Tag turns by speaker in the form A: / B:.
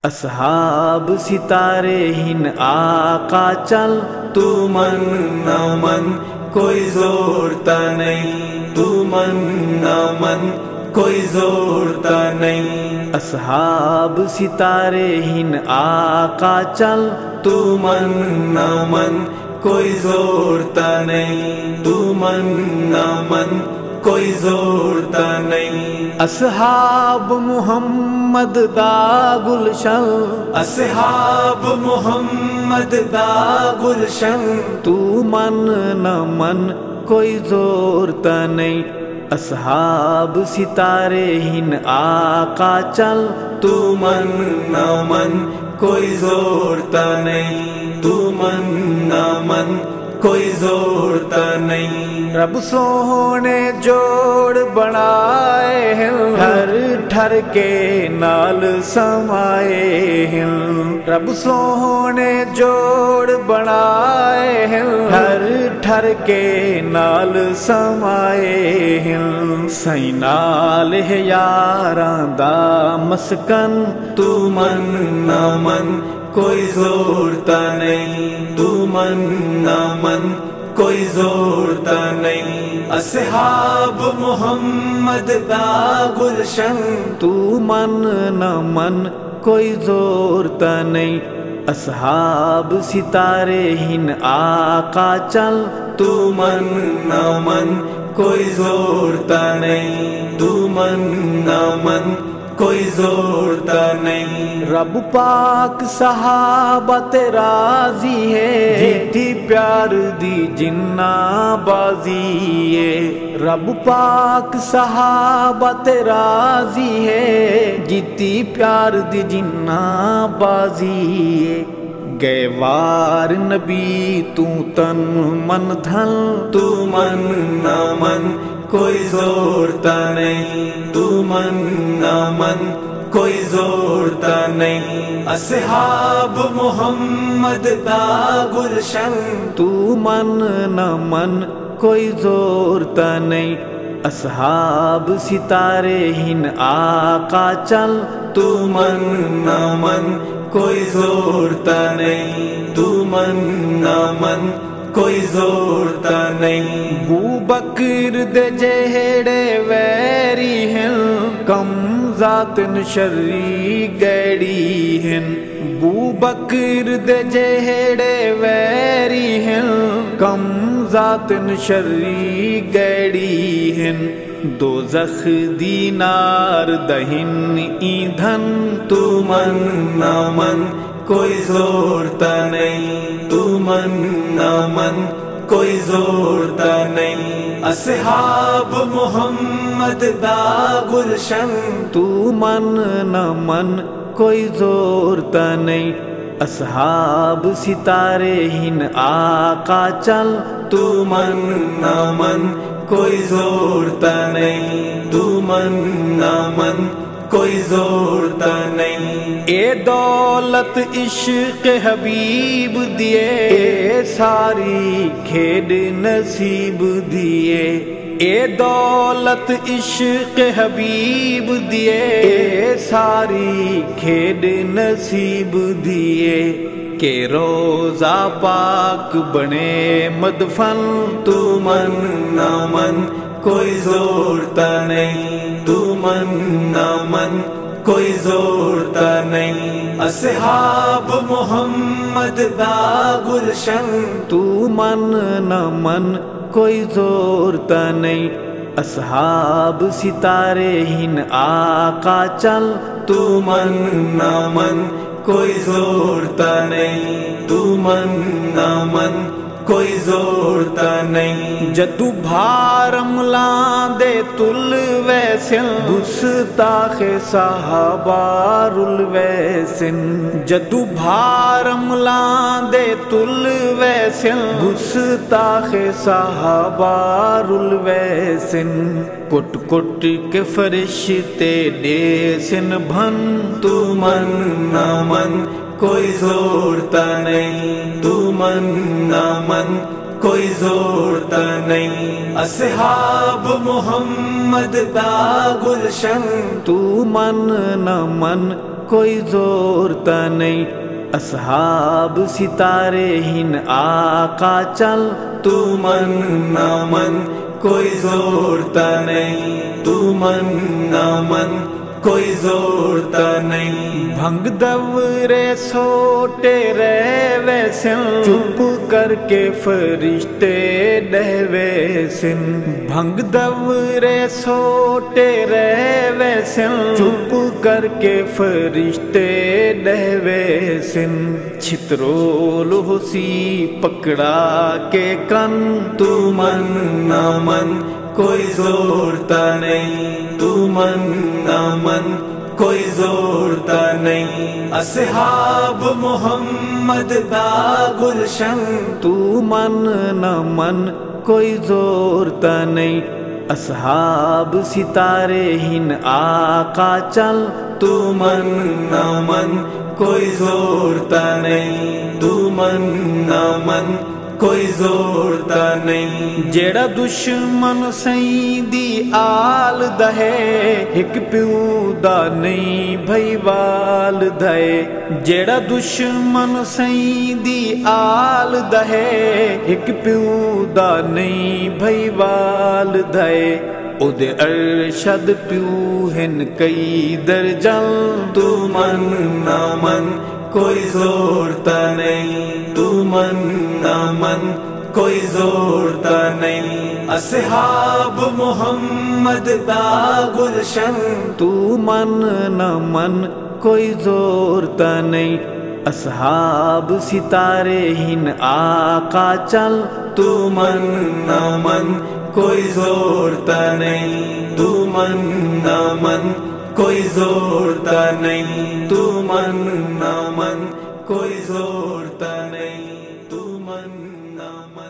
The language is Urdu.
A: اصحاب ستارے ہن آقا چل، تو من نہ من کوئی زورتا نہیں، تو من نہ من کوئی زورتا نہیں۔ اصحاب ستارے ہن آقا چل، تو من نہ من کوئی زورتا نہیں، تو من نہ من کوئی زورتا نہیں۔ اصحاب محمد دا گلشن، اصحاب محمد دا گلشن، تو من نہ من کوئی زورتا نہیں۔ اصحاب ستارے ہن آقا چل، تو من نہ من کوئی زورتا نہیں، تو من نہ من کوئی زورتا نہیں۔ رب سونے جوڑ بنائے ہیں، ٹھر ٹھر کے نال سمائے ہیں۔ رب سونے جوڑ بنائے ہیں، ٹھر ٹھر کے نال سمائے ہیں۔ سائیں نال ہے یاراں دا مسکن، تو من نہ من کوئی زورتا نہیں، تو من نہ من کوئی زورتا نہیں۔ اصحاب محمد دا گلشن، تو من نہ من کوئی زورتا نہیں۔ اصحاب ستارے ہن آقا چل، تو من نہ من کوئی زورتا نہیں، تو من نہ من کوئی زورتا نہیں۔ رب پاک صحابہ تے راضی ہے، جیتی پیار دی جنہ بازی ہے۔ رب پاک صحابہ تے راضی ہے، جیتی پیار دی جنہ بازی ہے۔ گئے وار نبی تو تن من دھن، تو من نہ من کوئی زورتا نہیں، تو من نہ من کوئی زورتا نہیں۔ اصحاب محمد دا گلشن، تو من نہ من کوئی زورتا نہیں۔ اصحاب ستارے ہن آقا چل، تو من نہ من کوئی زورتا نہیں، تو من نہ من کوئی زورتا نہیں۔ بو بکر دے جہڑے ویری ہیں، کم ذاتن شری گیڑی ہیں۔ بو بکر دے جہڑے ویری ہیں، کم ذاتن شری گیڑی ہیں۔ دوزخ دی نار دہن ایندھن، تو من نہ من کوئی زورتا نہیں، تو من نہ من کوئی زورتا نہیں۔ اصحاب محمد دا گلشن، تو من نہ من کوئی زورتا نہیں۔ اصحاب ستارے ہن آقا چل، تو من نہ من کوئی زورتا نہیں، تو من نہ من کوئی زورتا نہیں۔ اے دولت عشق حبیب دیے، اے ساری کھیڈ نصیب دیے۔ اے دولت عشق حبیب دیے، اے ساری کھیڈ نصیب دیے۔ کہ روزہ پاک بنے مدفن، تو من نہ من کوئی زورتا نہیں، تو من نہ من کوئی زورتا نہیں۔ اصحاب محمد دا گلشن، تو من نہ من کوئی زورتا نہیں۔ اصحاب ستارے ہن آقا چل، تو من نہ من کوئی زورتا نہیں، تو من نہ من کوئی زورتا نہیں۔ جدو بھارم لاندے تل ویسن، گستاخ صحابہ رل ویسن۔ جدو بھارم لاندے تل ویسن، گستاخ صحابہ رل ویسن۔ کٹ کٹ کے فرشتے ڈیسن بھن، تو من نہ من کوئی زورتا نہیں، تو من نہ من کوئی زورتا نہیں۔ اصحاب محمد دا گلشن، تو من نہ من کوئی زورتا نہیں اصحاب ستارے ہن آقا چل تو من نہ من کوئی زورتا نہیں تو من نہ من کوئی زورتا نہیں بھنگ دورے سوٹے رہوے سن چپ کر کے فرشتے ڈہوے سن بھنگ دورے سوٹے رہوے سن چپ کر کے فرشتے ڈہوے سن چھترول حسی پکڑا کے کن تو من نہ من کوئی زورتا نہیں تو من نہ من کوئی زورتا نہیں اصحاب محمد دا گلشن تو من نہ من کوئی زورتا نہیں اصحاب ستارے ہن آقا چل تو من نہ من کوئی زورتا نہیں تو من نہ من کوئی زورتا نہیں جیڑا دشمن سائیں دی آل دہے ایک پیو دا نہیں بھائی وال دہے جیڑا دشمن سائیں دی آل دہے ایک پیو دا نہیں بھائی وال دہے او دے ارشد پیو ہن کئی درجل تو من نہ من کوئی زورتا نہیں تو من نہ من کوئی زورتا نہیں اصحاب محمد دا گلشن تو من نہ من کوئی زورتا نہیں اصحاب ستارے ہن آقا چل تو من نہ من کوئی زورتا نہیں تو من نہ من کوئی زورتا نہیں تو من نہ من کوئی زورتا نہیں تو من نہ من